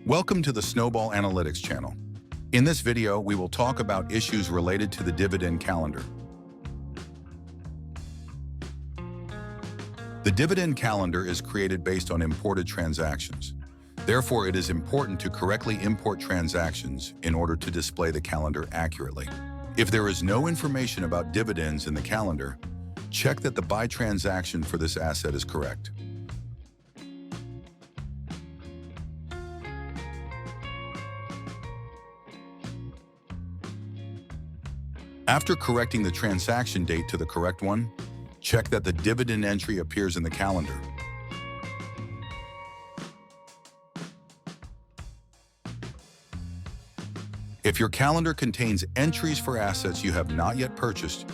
Welcome to the Snowball Analytics channel. In this video, we will talk about issues related to the dividend calendar. The dividend calendar is created based on imported transactions. Therefore, it is important to correctly import transactions in order to display the calendar accurately. If there is no information about dividends in the calendar, check that the buy transaction for this asset is correct. After correcting the transaction date to the correct one, check that the dividend entry appears in the calendar. If your calendar contains entries for assets you have not yet purchased,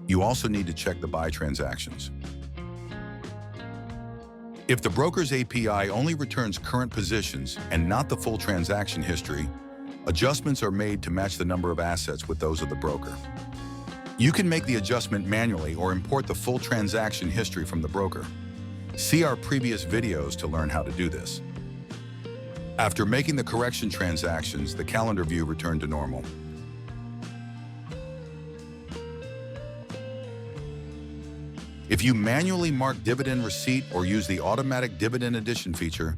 you also need to check the buy transactions. If the broker's API only returns current positions and not the full transaction history, adjustments are made to match the number of assets with those of the broker. You can make the adjustment manually or import the full transaction history from the broker. See our previous videos to learn how to do this. After making the correction transactions, the calendar view returned to normal. If you manually mark dividend receipt or use the automatic dividend addition feature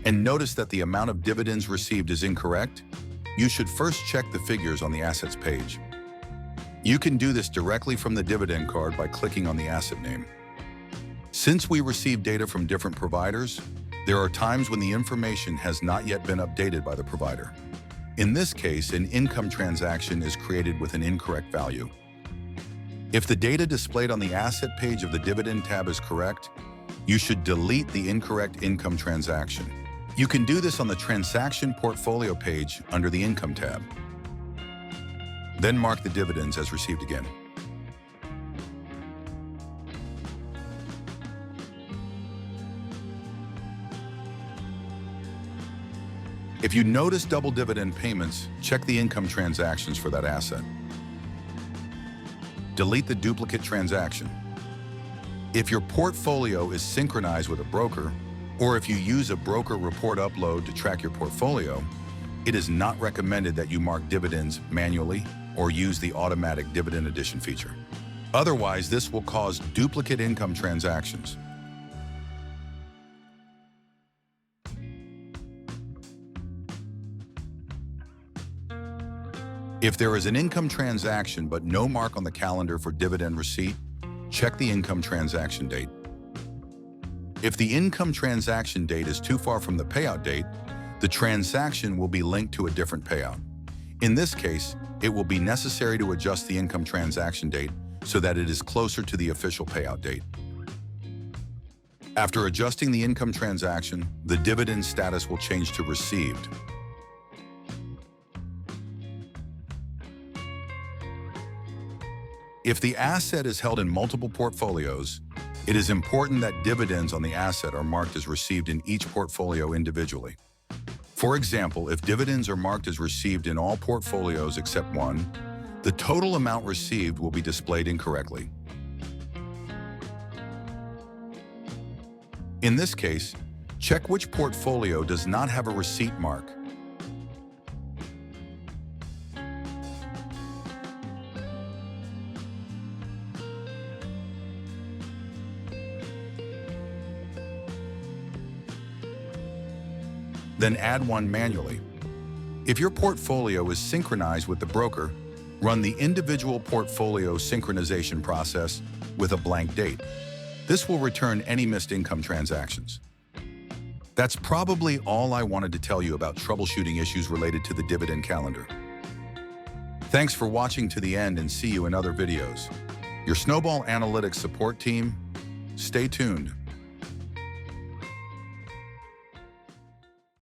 and notice that the amount of dividends received is incorrect, you should first check the figures on the assets page. You can do this directly from the dividend card by clicking on the asset name. Since we receive data from different providers, there are times when the information has not yet been updated by the provider. In this case, an income transaction is created with an incorrect value. If the data displayed on the asset page of the dividend tab is correct, you should delete the incorrect income transaction. You can do this on the transaction portfolio page under the income tab. Then mark the dividends as received again. If you notice double dividend payments, check the income transactions for that asset. Delete the duplicate transaction. If your portfolio is synchronized with a broker, or if you use a broker report upload to track your portfolio, it is not recommended that you mark dividends manually or use the automatic dividend addition feature. Otherwise, this will cause duplicate income transactions. If there is an income transaction but no mark on the calendar for dividend receipt, check the income transaction date. If the income transaction date is too far from the payout date, the transaction will be linked to a different payout. In this case, it will be necessary to adjust the income transaction date so that it is closer to the official payout date. After adjusting the income transaction, the dividend status will change to received. If the asset is held in multiple portfolios, it is important that dividends on the asset are marked as received in each portfolio individually. For example, if dividends are marked as received in all portfolios except one, the total amount received will be displayed incorrectly. In this case, check which portfolio does not have a receipt mark. Then add one manually. If your portfolio is synchronized with the broker, run the individual portfolio synchronization process with a blank date. This will return any missed income transactions. That's probably all I wanted to tell you about troubleshooting issues related to the dividend calendar. Thanks for watching to the end and see you in other videos. Your Snowball Analytics support team, stay tuned.